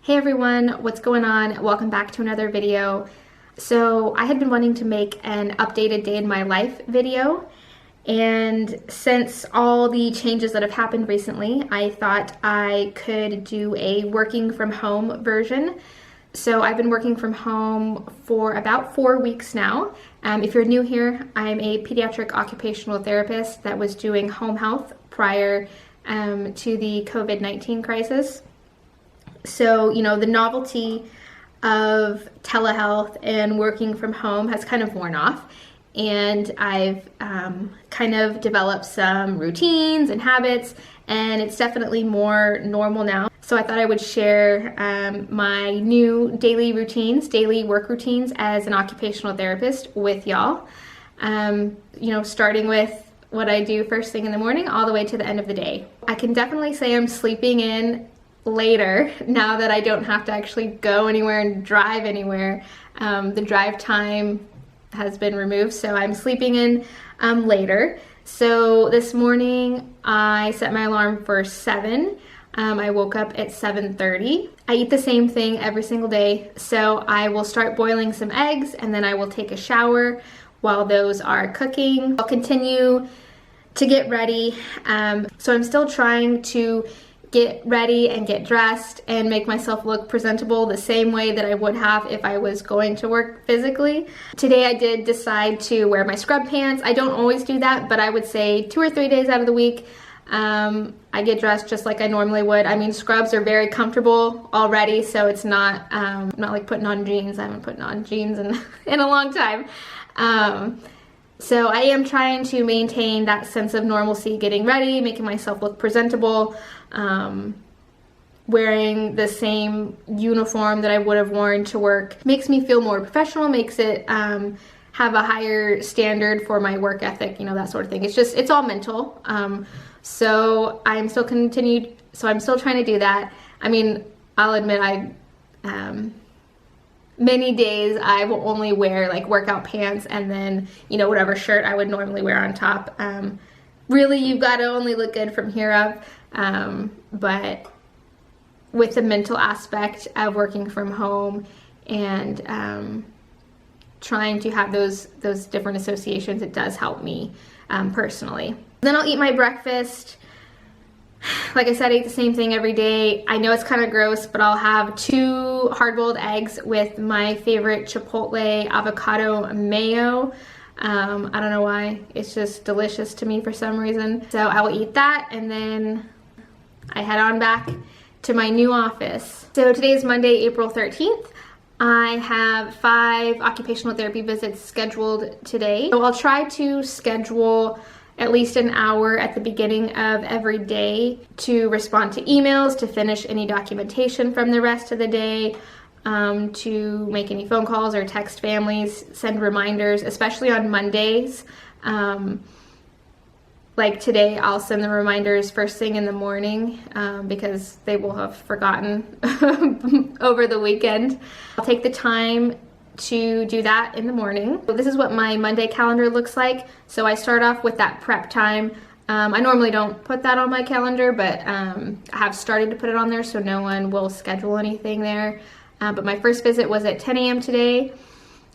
Hey everyone, what's going on? Welcome back to another video. So I had been wanting to make an updated day in my life video, and since all the changes that have happened recently, I thought I could do a working from home version. So I've been working from home for about 4 weeks now. If you're new here, I'm a pediatric occupational therapist that was doing home health prior to the COVID-19 crisis. So, you know, the novelty of telehealth and working from home has kind of worn off, and I've kind of developed some routines and habits, and it's definitely more normal now. So I thought I would share my new daily work routines as an occupational therapist with y'all. You know, starting with what I do first thing in the morning all the way to the end of the day. I can definitely say I'm sleeping in later now that I don't have to actually go anywhere and drive anywhere. The drive time has been removed, so I'm sleeping in later. So this morning I set my alarm for 7. I woke up at 7:30. I eat the same thing every single day, so I will start boiling some eggs and then I will take a shower while those are cooking. I'll continue to get ready. So I'm still trying to get ready and get dressed and make myself look presentable the same way that I would have if I was going to work physically. Today I did decide to wear my scrub pants. I don't always do that, but I would say 2 or 3 days out of the week, I get dressed just like I normally would. I mean, scrubs are very comfortable already, so it's not like putting on jeans. I haven't put on jeans in a long time. So I am trying to maintain that sense of normalcy, getting ready, making myself look presentable, wearing the same uniform that I would have worn to work. Makes me feel more professional, makes it have a higher standard for my work ethic, you know, that sort of thing. It's all mental. So I'm still trying to do that. I mean, I'll admit many days I will only wear like workout pants and then, you know, whatever shirt I would normally wear on top. Really, you've got to only look good from here up. But with the mental aspect of working from home and trying to have those different associations, it does help me personally. Then I'll eat my breakfast. Like I said, I eat the same thing every day. I know it's kind of gross, but I'll have 2 hard-boiled eggs with my favorite Chipotle avocado mayo. I don't know why. It's just delicious to me for some reason. So I will eat that, and then I head on back to my new office. So today is Monday, April 13th. I have 5 occupational therapy visits scheduled today. So I'll try to schedule at least an hour at the beginning of every day to respond to emails, to finish any documentation from the rest of the day, to make any phone calls or text families, send reminders, especially on Mondays. Like today, I'll send the reminders first thing in the morning because they will have forgotten over the weekend. I'll take the time to do that in the morning. So this is what my Monday calendar looks like. So I start off with that prep time. I normally don't put that on my calendar, but I have started to put it on there so no one will schedule anything there. But my first visit was at 10 a.m. today.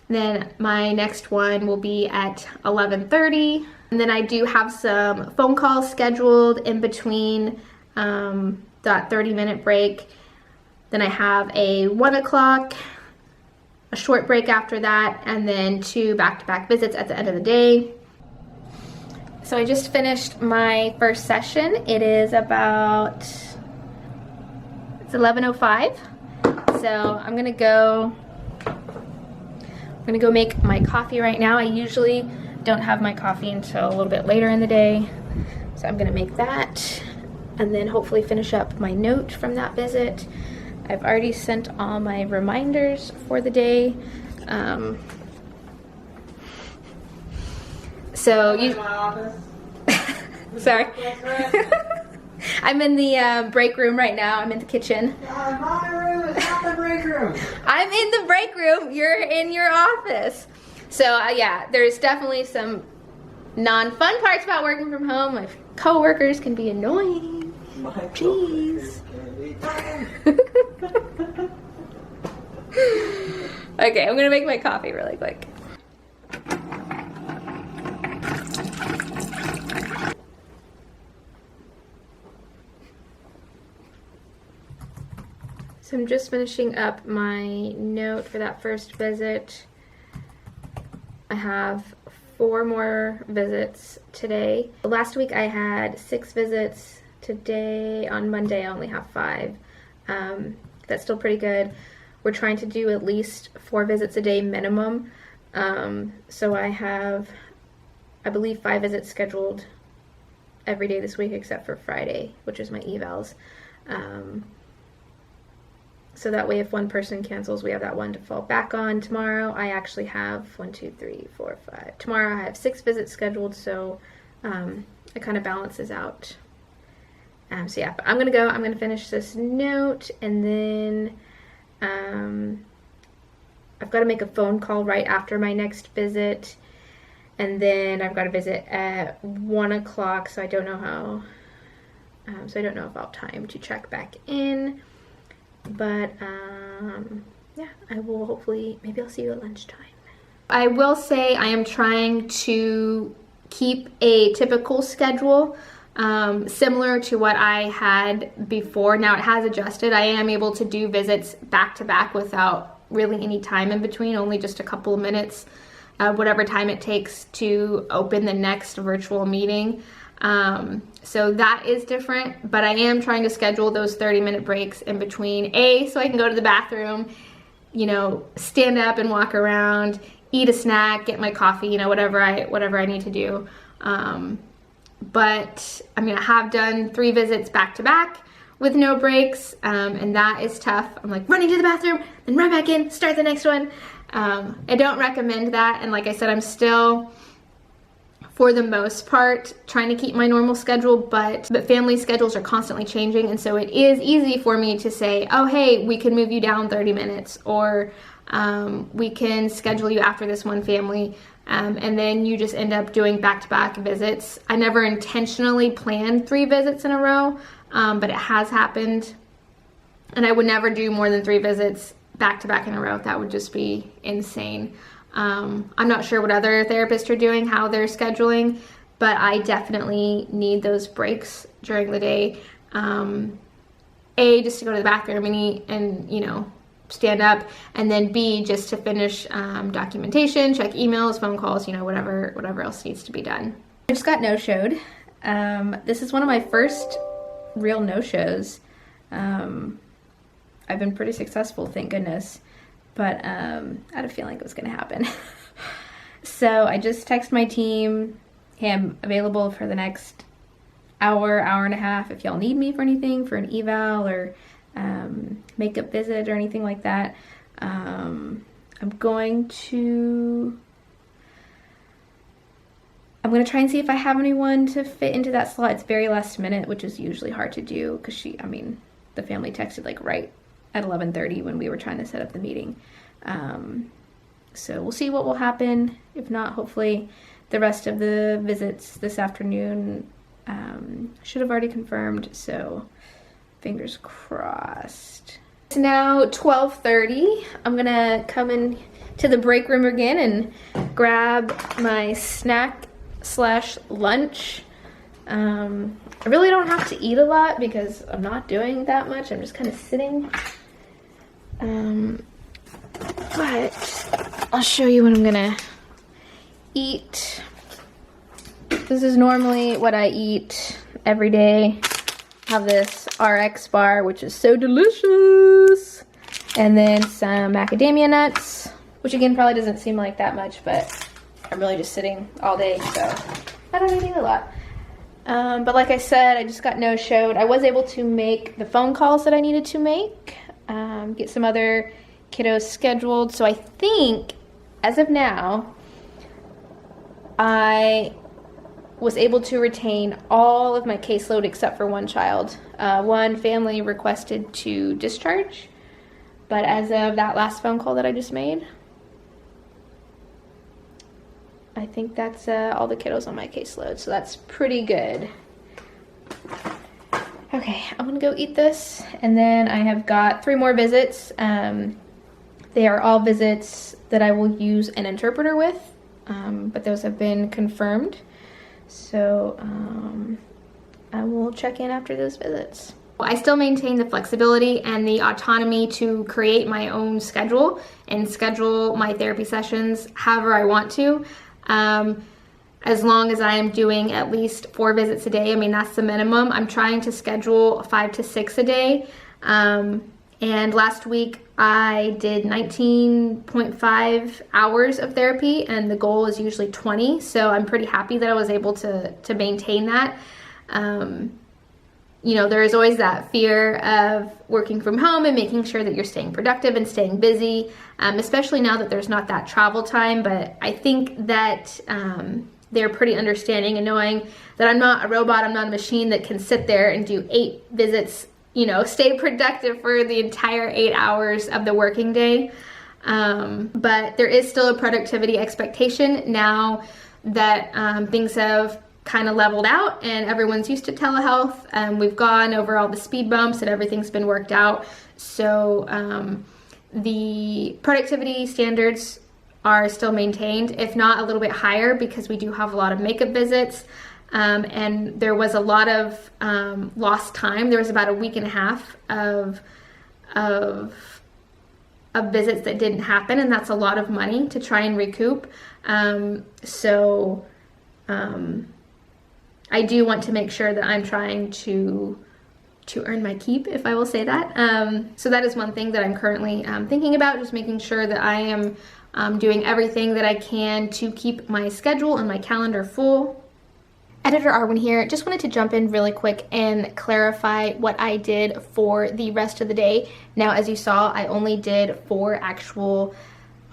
Then my next one will be at 11:30. And then I do have some phone calls scheduled in between that 30-minute break. Then I have a 1 o'clock, a short break after that, and then 2 back-to-back visits at the end of the day. So I just finished my first session. It is about, it's 11:05. So I'm gonna go make my coffee right now. I usually don't have my coffee until a little bit later in the day. So I'm gonna make that and then hopefully finish up my note from that visit. I've already sent all my reminders for the day. So you, sorry. I'm in the break room right now. I'm in the kitchen. My room is not the break room. I'm in the break room. You're in your office. So yeah, there's definitely some non-fun parts about working from home. My coworkers can be annoying. Jeez. Okay, I'm gonna make my coffee really quick. So I'm just finishing up my note for that first visit. I have 4 more visits today. Last week I had 6 visits. Today, on Monday, I only have 5. That's still pretty good. We're trying to do at least 4 visits a day minimum. So I have, I believe, 5 visits scheduled every day this week except for Friday, which is my evals. So that way if one person cancels, we have that one to fall back on. Tomorrow I actually have 1, 2, 3, 4, 5. Tomorrow I have 6 visits scheduled, so it kind of balances out. So yeah, but I'm gonna go, I'm gonna finish this note, and then I've got to make a phone call right after my next visit, and then I've got a visit at 1 o'clock, so I don't know how, so I don't know if I'll have time to check back in, but yeah, I will hopefully, maybe I'll see you at lunchtime. I will say I am trying to keep a typical schedule, similar to what I had before. Now it has adjusted. I am able to do visits back to back without really any time in between, only just a couple of minutes, whatever time it takes to open the next virtual meeting. So that is different, but I am trying to schedule those 30-minute breaks in between, so I can go to the bathroom, you know, stand up and walk around, eat a snack, get my coffee, you know, whatever I need to do. But I mean, I have done 3 visits back to back with no breaks, and that is tough. I'm like running to the bathroom, then run back in, start the next one. I don't recommend that, and like I said, I'm still, for the most part, trying to keep my normal schedule, but family schedules are constantly changing, and so it is easy for me to say, oh hey, we can move you down 30 minutes, or we can schedule you after this one family, and then you just end up doing back-to-back visits. I never intentionally planned 3 visits in a row, but it has happened, and I would never do more than 3 visits back-to-back in a row. That would just be insane. I'm not sure what other therapists are doing, how they're scheduling, but I definitely need those breaks during the day. A, just to go to the bathroom and eat and, you know, stand up, and then B, just to finish documentation, check emails, phone calls, you know, whatever else needs to be done. I just got no-showed. This is one of my first real no-shows. I've been pretty successful, thank goodness, but I had a feeling it was gonna happen. So I just texted my team, hey, I'm available for the next hour and a half if y'all need me for anything, for an eval or makeup visit or anything like that. I'm going to try and see if I have anyone to fit into that slot. It's very last minute, which is usually hard to do because the family texted like right at 11:30 when we were trying to set up the meeting. So we'll see what will happen. If not, hopefully the rest of the visits this afternoon should have already confirmed, so fingers crossed. It's now 12:30. I'm gonna come in to the break room again and grab my snack / lunch. I really don't have to eat a lot because I'm not doing that much. I'm just kind of sitting. But I'll show you what I'm gonna eat. This is normally what I eat every day. I have this RX bar, which is so delicious. And then some macadamia nuts, which again probably doesn't seem like that much, but I'm really just sitting all day, so I don't eat a lot. But like I said, I just got no-showed. I was able to make the phone calls that I needed to make, get some other kiddos scheduled. So I think, as of now, I was able to retain all of my caseload except for one child. One family requested to discharge, but as of that last phone call that I just made, I think that's all the kiddos on my caseload, so that's pretty good. Okay, I'm gonna go eat this, and then I have got 3 more visits. They are all visits that I will use an interpreter with, but those have been confirmed. So I will check in after those visits. I still maintain the flexibility and the autonomy to create my own schedule and schedule my therapy sessions however I want to. As long as I am doing at least 4 visits a day. I mean, that's the minimum. I'm trying to schedule 5 to 6 a day. And last week I did 19.5 hours of therapy, and the goal is usually 20. So I'm pretty happy that I was able to maintain that. You know, there is always that fear of working from home and making sure that you're staying productive and staying busy, especially now that there's not that travel time. But I think that they're pretty understanding and knowing that I'm not a robot, I'm not a machine that can sit there and do 8 visits, you know, stay productive for the entire 8 hours of the working day. But there is still a productivity expectation now that things have kind of leveled out and everyone's used to telehealth. We've gone over all the speed bumps and everything's been worked out. So the productivity standards are still maintained, if not a little bit higher, because we do have a lot of makeup visits. And there was a lot of lost time. There was about a week and a half of visits that didn't happen, and that's a lot of money to try and recoup. I do want to make sure that I'm trying to earn my keep, if I will say that. So that is one thing that I'm currently thinking about, just making sure that I am doing everything that I can to keep my schedule and my calendar full. Editor Arwen here. Just wanted to jump in really quick and clarify what I did for the rest of the day. Now, as you saw, I only did 4 actual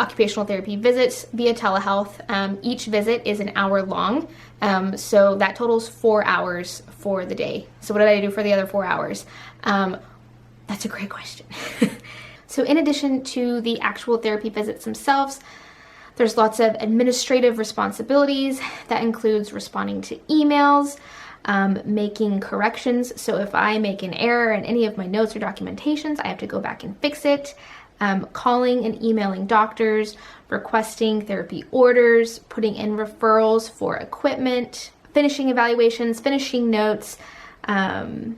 occupational therapy visits via telehealth. Each visit is an hour long, so that totals 4 hours for the day. So what did I do for the other 4 hours? That's a great question. So in addition to the actual therapy visits themselves, there's lots of administrative responsibilities. That includes responding to emails, making corrections. So if I make an error in any of my notes or documentations, I have to go back and fix it. Calling and emailing doctors, requesting therapy orders, putting in referrals for equipment, finishing evaluations, finishing notes, and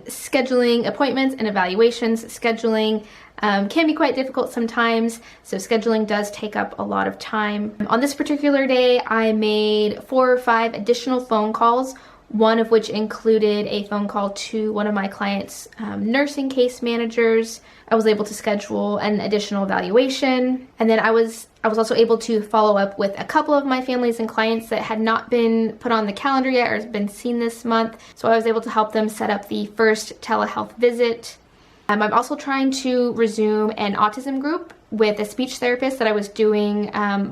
scheduling appointments and evaluations. Scheduling can be quite difficult sometimes, so scheduling does take up a lot of time. On this particular day, I made 4 or 5 additional phone calls, one of which included a phone call to one of my clients' nursing case managers. I was able to schedule an additional evaluation, and then I was also able to follow up with a couple of my families and clients that had not been put on the calendar yet or been seen this month. So I was able to help them set up the first telehealth visit. I'm also trying to resume an autism group with a speech therapist that I was doing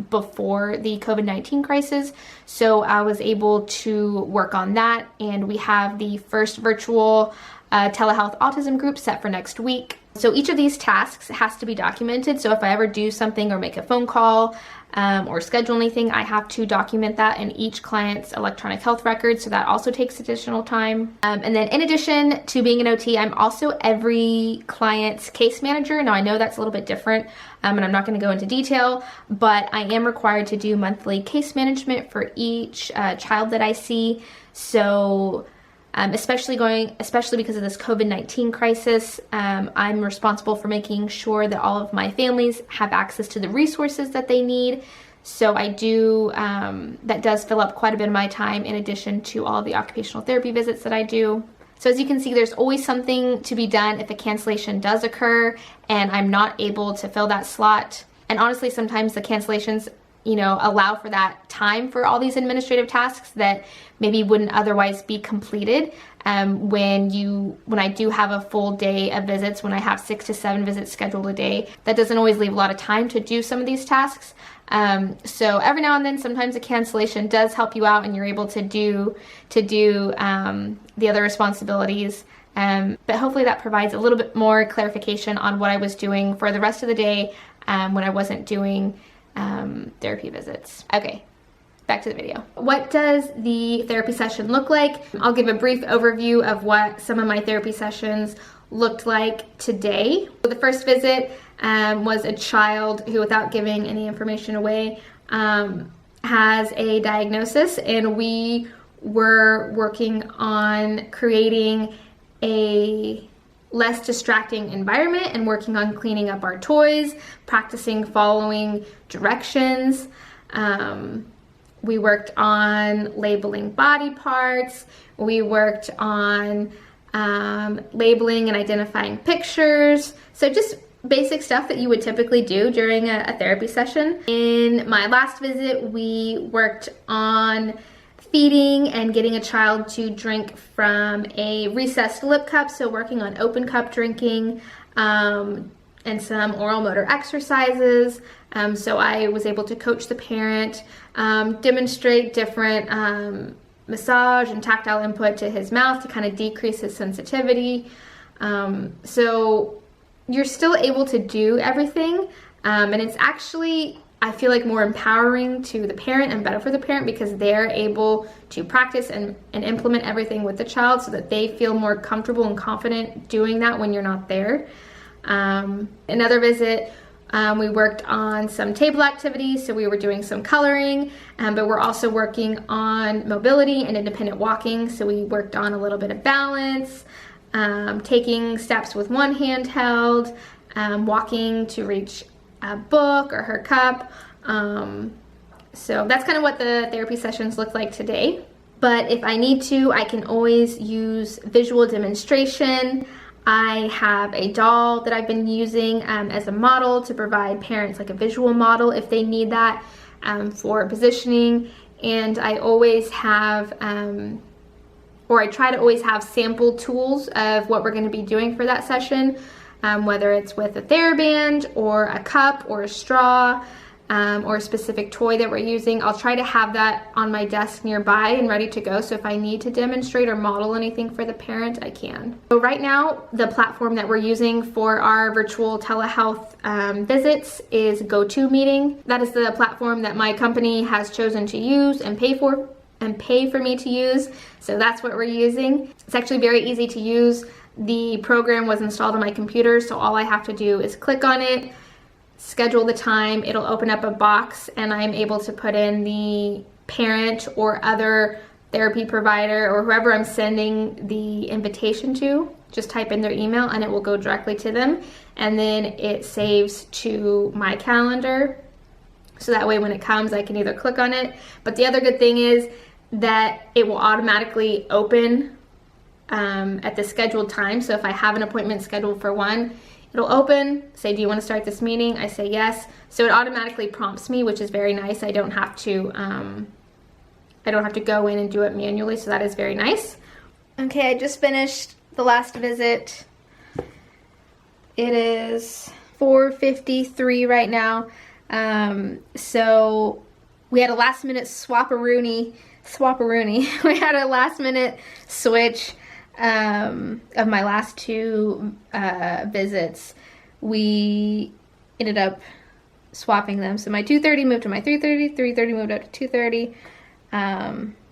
before the COVID-19 crisis. So I was able to work on that, and we have the first virtual telehealth autism group set for next week. So each of these tasks has to be documented. So if I ever do something or make a phone call or schedule anything, I have to document that in each client's electronic health record. So that also takes additional time. And then in addition to being an OT, I'm also every client's case manager. Now I know that's a little bit different, and I'm not going to go into detail, but I am required to do monthly case management for each child that I see. So especially because of this COVID-19 crisis, I'm responsible for making sure that all of my families have access to the resources that they need. So I do, that does fill up quite a bit of my time in addition to all of the occupational therapy visits that I do. So as you can see, there's always something to be done if a cancellation does occur and I'm not able to fill that slot. And honestly, sometimes the cancellations, allow for that time for all these administrative tasks that maybe wouldn't otherwise be completed. When I do have a full day of visits, when I have 6 to 7 visits scheduled a day, that doesn't always leave a lot of time to do some of these tasks. So every now and then, sometimes a cancellation does help you out and you're able to do the other responsibilities. But hopefully that provides a little bit more clarification on what I was doing for the rest of the day when I wasn't doing therapy visits. Okay, back to the video. What does the therapy session look like? I'll give a brief overview of what some of my therapy sessions looked like today. The first visit, was a child who, without giving any information away, has a diagnosis, and we were working on creating a less distracting environment and working on cleaning up our toys, practicing following directions. We worked on labeling body parts. We worked on labeling and identifying pictures. So just basic stuff that you would typically do during a therapy session. In my last visit, we worked on feeding and getting a child to drink from a recessed lip cup, so working on open cup drinking, and some oral motor exercises. So I was able to coach the parent, demonstrate different massage and tactile input to his mouth to kind of decrease his sensitivity. So you're still able to do everything, and it's actually, I feel like, more empowering to the parent and better for the parent because they're able to practice and implement everything with the child so that they feel more comfortable and confident doing that when you're not there. Another visit, we worked on some table activities, so we were doing some coloring, but we're also working on mobility and independent walking, so we worked on a little bit of balance, taking steps with one hand held, walking to reach a book or her cup. So that's kind of what the therapy sessions look like today. But if I need to, I can always use visual demonstration. I have a doll that I've been using as a model to provide parents like a visual model if they need that for positioning. And I always have, or I try to always have sample tools of what we're going to be doing for that session, whether it's with a TheraBand or a cup or a straw, or a specific toy that we're using. I'll try to have that on my desk nearby and ready to go, so if I need to demonstrate or model anything for the parent, I can. So right now, the platform that we're using for our virtual telehealth visits is GoToMeeting. That is the platform that my company has chosen to use and pay for me to use, so that's what we're using. It's actually very easy to use. The program was installed on my computer, so all I have to do is click on it, schedule the time, it'll open up a box, and I'm able to put in the parent or other therapy provider or whoever I'm sending the invitation to. Just type in their email and it will go directly to them, and then it saves to my calendar, so that way when it comes I can either click on it. But the other good thing is that it will automatically open at the scheduled time. So if I have an appointment scheduled for 1, it'll open, say, do you want to start this meeting? I say yes. So it automatically prompts me, which is very nice. I don't have to go in and do it manually, so that is very nice. Okay, I just finished the last visit. It is 4:53 right now. So we had a last minute swap-a-rooney. We had a last minute switch of my last 2 visits. We ended up swapping them. So my 2:30 moved to my 3:30, 3:30 moved up to 2:30.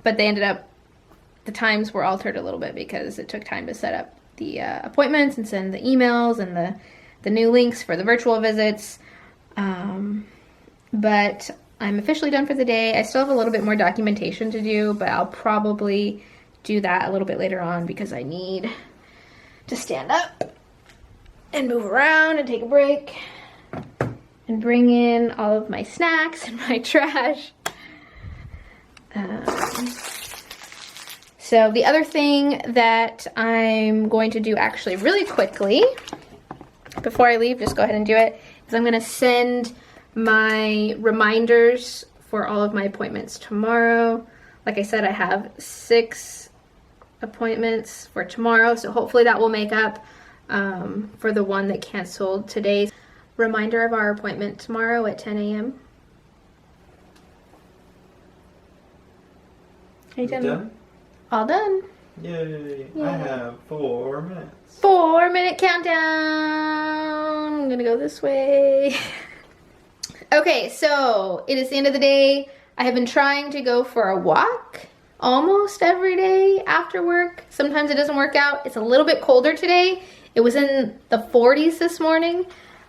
But they ended up, the times were altered a little bit because it took time to set up the appointments and send the emails and the new links for the virtual visits. But I'm officially done for the day. I still have a little bit more documentation to do, but I'll probably do that a little bit later on because I need to stand up and move around and take a break and bring in all of my snacks and my trash. So the other thing that I'm going to do actually really quickly before I leave, just go ahead and do it, is I'm going to send my reminders for all of my appointments tomorrow. Like I said, I have 6 appointments for tomorrow, so hopefully that will make up for the one that canceled today. Reminder of our appointment tomorrow at 10 a.m. Are you done? All done. Yay. I have 4 minutes. 4-minute countdown. I'm gonna go this way. Okay, so it is the end of the day. I have been trying to go for a walk almost every day after work. Sometimes it doesn't work out. It's a little bit colder today. It was in the 40s this morning.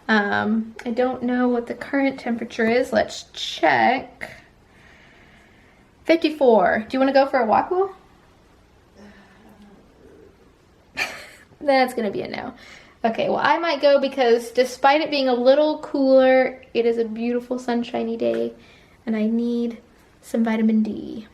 I don't know what the current temperature is. Let's check. 54. Do you want to go for a walk, Will? That's gonna be a no. Okay, well I might go because despite it being a little cooler, it is a beautiful sunshiny day and I need some vitamin D.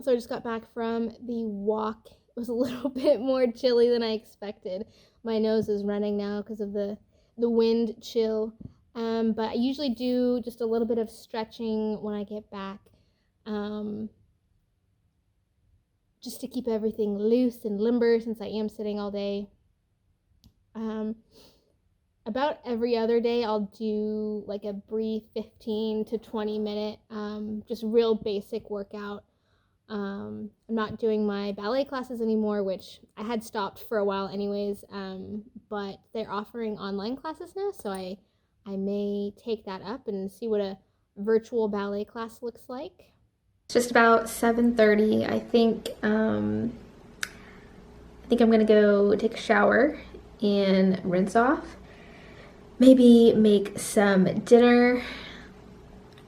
So I just got back from the walk. It was a little bit more chilly than I expected. My nose is running now because of the wind chill. But I usually do just a little bit of stretching when I get back, just to keep everything loose and limber since I am sitting all day. About every other day I'll do like a brief 15 to 20 minute, just real basic workout. I'm not doing my ballet classes anymore, which I had stopped for a while anyways, but they're offering online classes now, so I may take that up and see what a virtual ballet class looks like. It's just about 7:30. I think I'm gonna go take a shower and rinse off. Maybe make some dinner.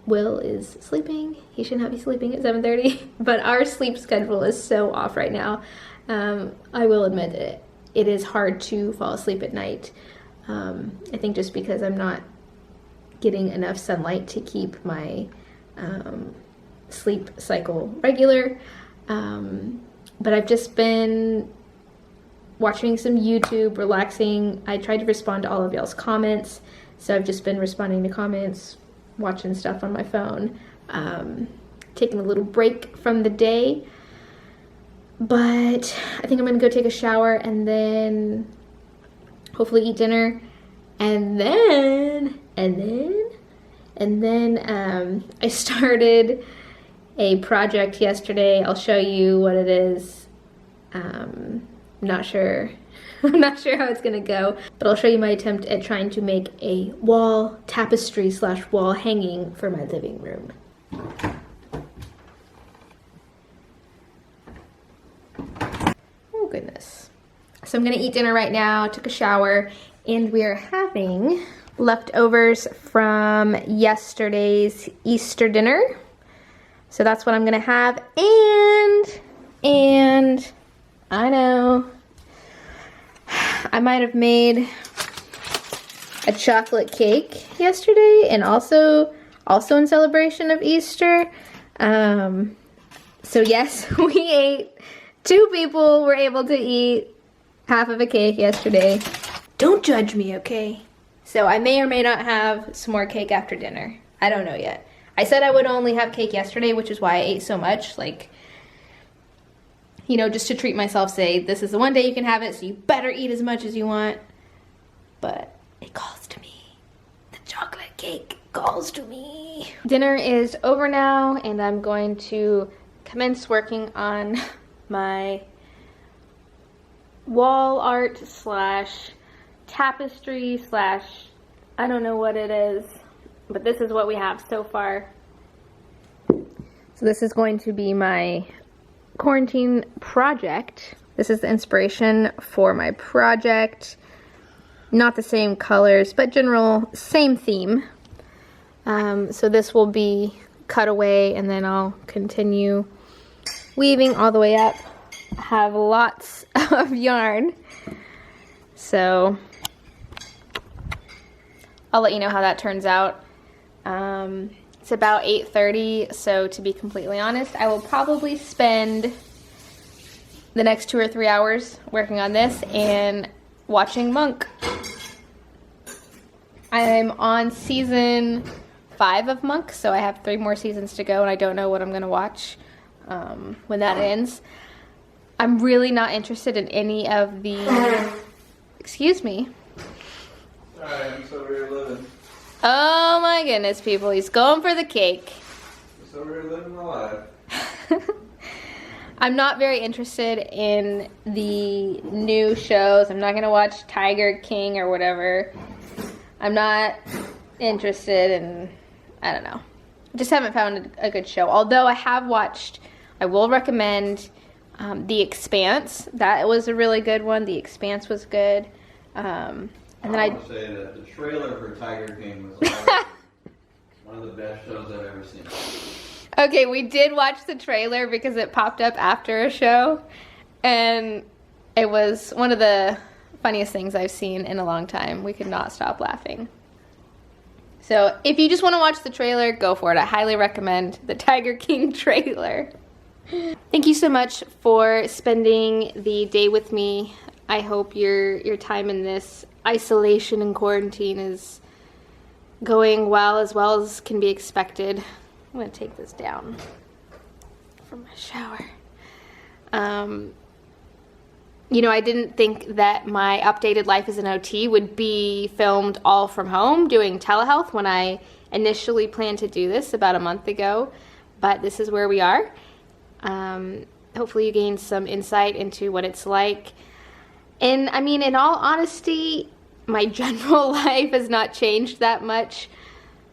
Will is sleeping. He should not be sleeping at 7:30, but our sleep schedule is so off right now. I will admit it is hard to fall asleep at night. I think just because I'm not getting enough sunlight to keep my sleep cycle regular. But I've just been watching some YouTube, relaxing. I tried to respond to all of y'all's comments, so I've just been responding to comments, watching stuff on my phone, taking a little break from the day. But I think I'm gonna go take a shower and then hopefully eat dinner, and then I started a project yesterday. I'll show you what it is. I'm not sure how it's gonna go, but I'll show you my attempt at trying to make a wall tapestry / wall hanging for my living room. Oh goodness. So I'm gonna eat dinner right now, took a shower, and we are having leftovers from yesterday's Easter dinner. So that's what I'm gonna have, and I know I might have made a chocolate cake yesterday, and also in celebration of Easter. So yes, we ate. 2 people were able to eat half of a cake yesterday. Don't judge me, okay? So I may or may not have some more cake after dinner. I don't know yet. I said I would only have cake yesterday, which is why I ate so much. Like, you know, just to treat myself, say, this is the one day you can have it, so you better eat as much as you want. But it calls to me. The chocolate cake calls to me. Dinner is over now, and I'm going to commence working on my wall art / tapestry / I don't know what it is, but this is what we have so far. So this is going to be my quarantine project. This is the inspiration for my project. Not the same colors, but general same theme. So this will be cut away, and then I'll continue weaving all the way up. I have lots of yarn, so I'll let you know how that turns out. It's about 8:30, so to be completely honest, I will probably spend the next 2 or 3 hours working on this and watching Monk. I'm on season 5 of Monk, so I have 3 more seasons to go, and I don't know what I'm gonna watch. when that ends. I'm really not interested in any of the... Excuse me. Alright, I'm just over here living. Oh my goodness, people. He's going for the cake. Just over here living my life. I'm not very interested in the new shows. I'm not going to watch Tiger King or whatever. I'm not interested in, I don't know. I just haven't found a good show. Although I have watched, I will recommend The Expanse. That was a really good one. The Expanse was good. And then I want to say that the trailer for Tiger King was one of the best shows I've ever seen. Okay, we did watch the trailer because it popped up after a show, and it was one of the funniest things I've seen in a long time. We could not stop laughing. So if you just want to watch the trailer, go for it. I highly recommend the Tiger King trailer. Thank you so much for spending the day with me. I hope your time in this isolation and quarantine is going well as can be expected. I'm going to take this down from my shower. You know, I didn't think that my updated life as an OT would be filmed all from home doing telehealth when I initially planned to do this about a month ago, but this is where we are. Hopefully you gained some insight into what it's like. And I mean, in all honesty, my general life has not changed that much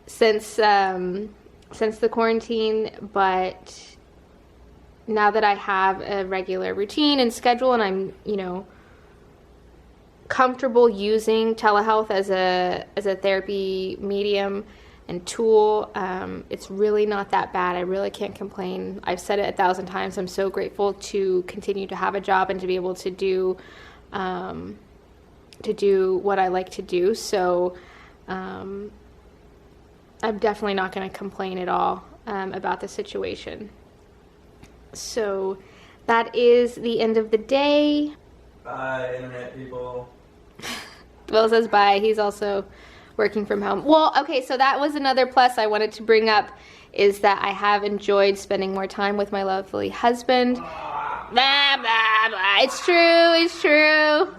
since the quarantine, but now that I have a regular routine and schedule and I'm, you know, comfortable using telehealth as a therapy medium and tool, it's really not that bad. I really can't complain. I've said it 1,000 times. I'm so grateful to continue to have a job and to be able to do what I like to do. So I'm definitely not going to complain at all about the situation. So that is the end of the day. Bye, internet people. Will says bye. He's also working from home. Well, okay, so that was another plus I wanted to bring up, is that I have enjoyed spending more time with my lovely husband. Blah, blah, blah. It's true. It's true.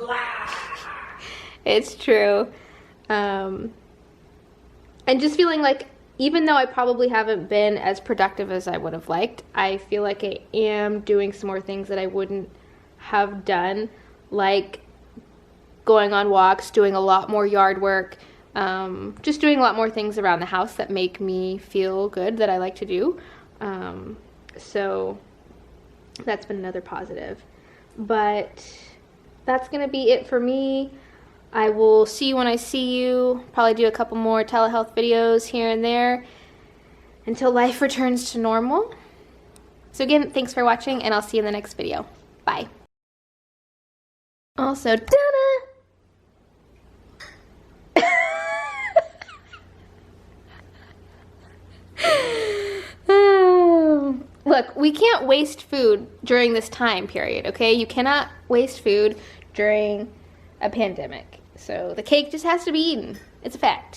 It's true. And just feeling like, even though I probably haven't been as productive as I would have liked, I feel like I am doing some more things that I wouldn't have done, like going on walks, doing a lot more yard work, just doing a lot more things around the house that make me feel good, that I like to do. So that's been another positive. But that's going to be it for me. I will see you when I see you. Probably do a couple more telehealth videos here and there until life returns to normal. So again, thanks for watching, and I'll see you in the next video. Bye. Also, look, we can't waste food during this time period, okay? You cannot waste food during a pandemic. So the cake just has to be eaten. It's a fact.